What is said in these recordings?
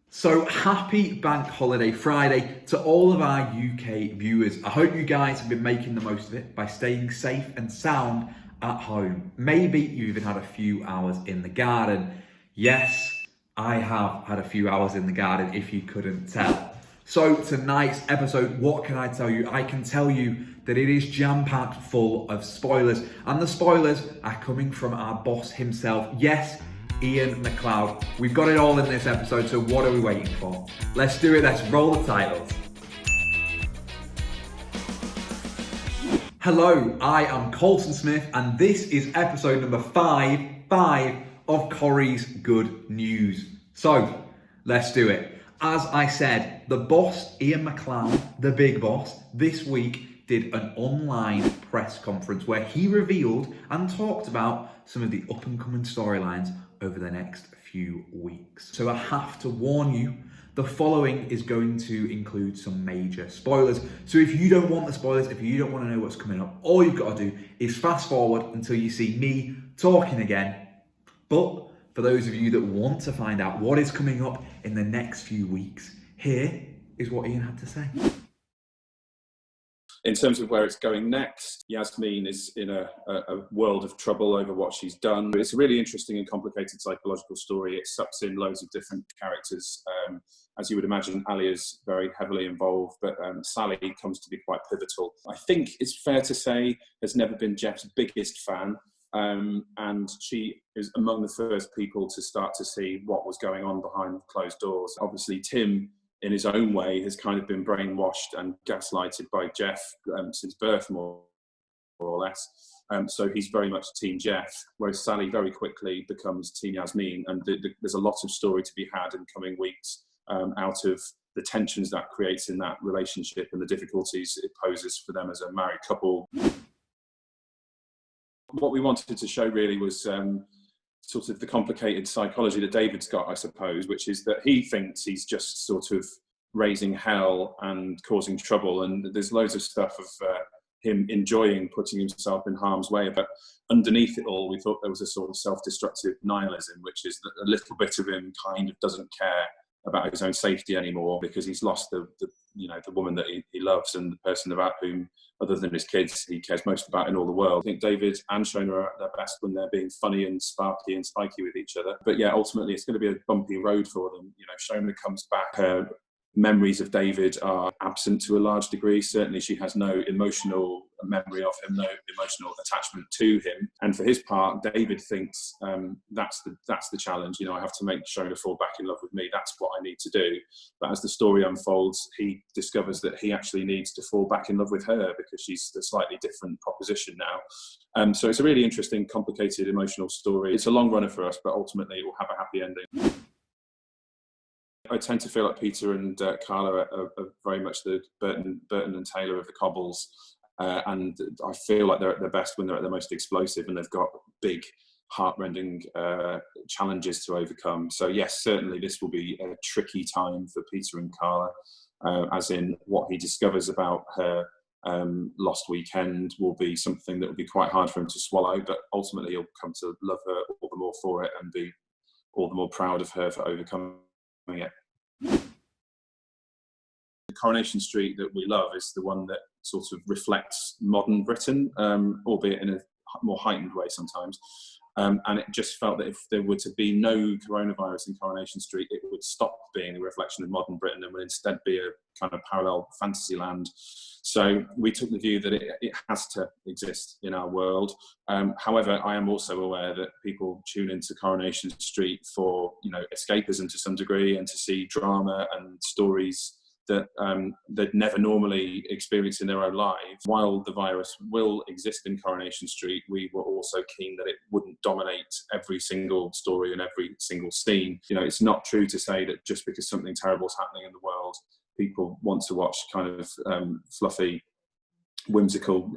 So happy Bank Holiday Friday to all of our UK viewers. I hope you guys have been making the most of it by staying safe and sound at home. Maybe you even had a few hours in the garden. Yes, I have had a few hours in the garden if you couldn't tell. So tonight's episode, what can I tell you? I can tell you that it is jam-packed full of spoilers, and the spoilers are coming from our boss himself. Yes, Iain Macleod. We've got it all in this episode, so what are we waiting for? Let's do it, let's roll the titles. Hello, I am Colson Smith, and this is episode number five of Corrie's Good News. So, let's do it. As I said, the boss, Iain Macleod, the big boss, this week did an online press conference where he revealed and talked about some of the up-and-coming storylines over the next few weeks. So I have to warn you, the following is going to include some major spoilers. So if you don't want the spoilers, if you don't want to know what's coming up, all you've got to do is fast forward until you see me talking again. But for those of you that want to find out what is coming up in the next few weeks, here is what Iain had to say. In terms of where it's going next, Yasmin is in a world of trouble over what she's done. It's a really interesting and complicated psychological story. It sucks in loads of different characters. As you would imagine, Ali is very heavily involved, but Sally comes to be quite pivotal. I think it's fair to say has never been Jeff's biggest fan. And she is among the first people to start to see what was going on behind closed doors. Obviously, Tim, in his own way, has kind of been brainwashed and gaslighted by Jeff since birth, more or less. So he's very much Team Jeff, whereas Sally very quickly becomes Team Yasmin. And there's a lot of story to be had in coming weeks out of the tensions that creates in that relationship and the difficulties it poses for them as a married couple. What we wanted to show really was sort of the complicated psychology that David's got, I suppose, which is that he thinks he's just sort of raising hell and causing trouble. And there's loads of stuff of him enjoying putting himself in harm's way. But underneath it all, we thought there was a sort of self-destructive nihilism, which is that a little bit of him kind of doesn't care about his own safety anymore because he's lost the woman that he loves and the person about whom, other than his kids, he cares most about in all the world. I think David and Shona are at their best when they're being funny and sparky and spiky with each other. But yeah, ultimately it's going to be a bumpy road for them. You know, Shona comes back, her memories of David are absent to a large degree. Certainly she has no emotional memory of him, no emotional attachment to him. And for his part, David thinks that's the challenge. You know, I have to make Shona fall back in love with me. That's what I need to do. But as the story unfolds, he discovers that he actually needs to fall back in love with her because she's a slightly different proposition now. So it's a really interesting, complicated, emotional story. It's a long runner for us, but ultimately it will have a happy ending. I tend to feel like Peter and Carla are very much the Burton and Taylor of the Cobbles, and I feel like they're at their best when they're at their most explosive and they've got big, heartrending challenges to overcome. So yes, certainly this will be a tricky time for Peter and Carla, as in what he discovers about her lost weekend will be something that will be quite hard for him to swallow, but ultimately he'll come to love her all the more for it and be all the more proud of her for overcoming it. The Coronation Street that we love is the one that sort of reflects modern Britain, albeit in a more heightened way sometimes. And it just felt that if there were to be no coronavirus in Coronation Street, it would stop being a reflection of modern Britain and would instead be a kind of parallel fantasy land. So we took the view that it has to exist in our world. However, I am also aware that people tune into Coronation Street for, escapism to some degree and to see drama and stories that they'd never normally experience in their own lives. While the virus will exist in Coronation Street, we were also keen that it wouldn't dominate every single story and every single scene. It's not true to say that just because something terrible is happening in the world, people want to watch kind of fluffy, whimsical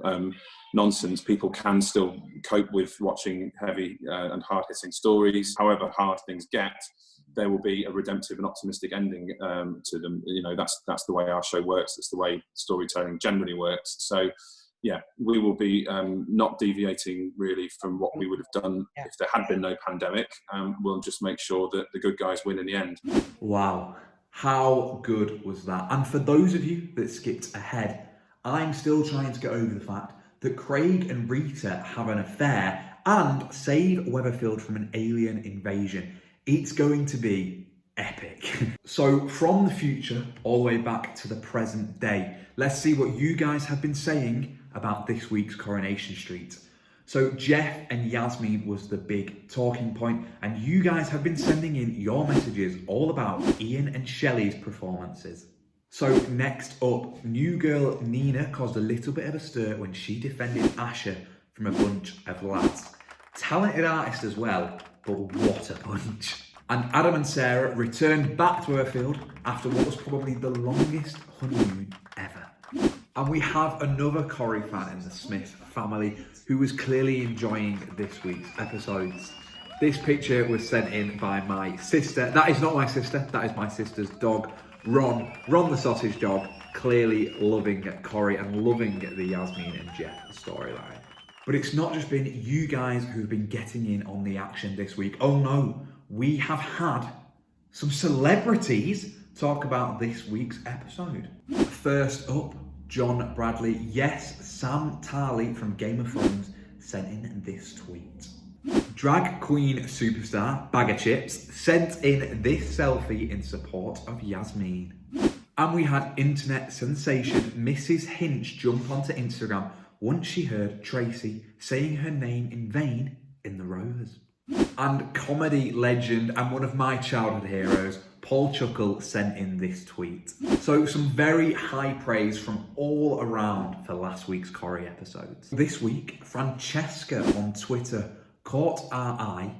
nonsense. People can still cope with watching heavy and hard-hitting stories. However hard things get, there will be a redemptive and optimistic ending to them. That's the way our show works. It's the way storytelling generally works. So yeah, we will be not deviating really from what we would have done if there had been no pandemic. We'll just make sure that the good guys win in the end. Wow, how good was that? And for those of you that skipped ahead, I'm still trying to get over the fact that Craig and Rita have an affair and save Weatherfield from an alien invasion. It's going to be epic. So from the future all the way back to the present day, let's see what you guys have been saying about this week's Coronation Street. So Jeff and Yasmin was the big talking point, and you guys have been sending in your messages all about Ian and Shelley's performances. So next up, new girl Nina caused a little bit of a stir when she defended Asher from a bunch of lads. Talented artist as well, but what a bunch. And Adam and Sarah returned back to Weatherfield after what was probably the longest honeymoon ever. And we have another Corrie fan in the Smith family who was clearly enjoying this week's episodes. This picture was sent in by my sister. That is not my sister, that is my sister's dog, Ron the sausage dog, clearly loving Corrie and loving the Yasmin and Jeff storyline. But it's not just been you guys who've been getting in on the action this week. Oh no, we have had some celebrities talk about this week's episode. First up, John Bradley. Yes, Sam Tarley from Game of Thrones sent in this tweet. Drag queen superstar Bag of Chips sent in this selfie in support of Yasmin. And we had internet sensation Mrs. Hinch jump onto Instagram once she heard Tracy saying her name in vain in the Rovers. And comedy legend and one of my childhood heroes, Paul Chuckle, sent in this tweet. So some very high praise from all around for last week's Corrie episodes. This week, Francesca on Twitter caught our eye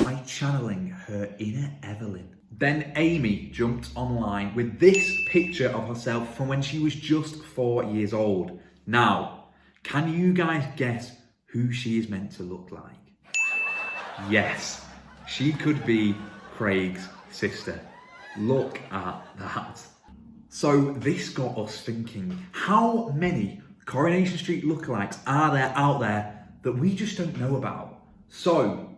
by channeling her inner Evelyn. Then Amy jumped online with this picture of herself from when she was just 4 years old. Now, can you guys guess who she is meant to look like? Yes, she could be Craig's sister. Look at that. So this got us thinking, how many Coronation Street lookalikes are there out there that we just don't know about? So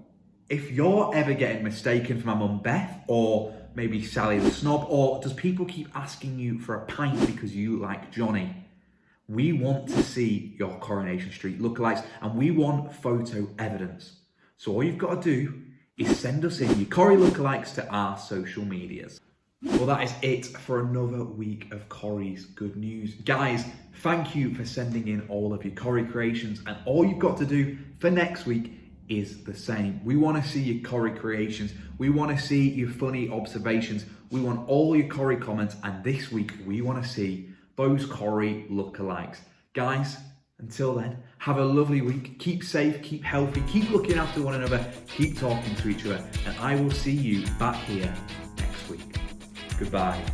if you're ever getting mistaken for my mum Beth, or maybe Sally the Snob, or does people keep asking you for a pint because you like Johnny? We want to see your Coronation Street lookalikes and we want photo evidence. So all you've got to do is send us in your Corrie lookalikes to our social medias. Well, that is it for another week of Corrie's good news. Guys, thank you for sending in all of your Corrie creations, and all you've got to do for next week is the same. We want to see your Corrie creations. We want to see your funny observations. We want all your Corrie comments, and this week we want to see those Corrie lookalikes. Guys, until then, have a lovely week. Keep safe, keep healthy, keep looking after one another, keep talking to each other, and I will see you back here next week. Goodbye.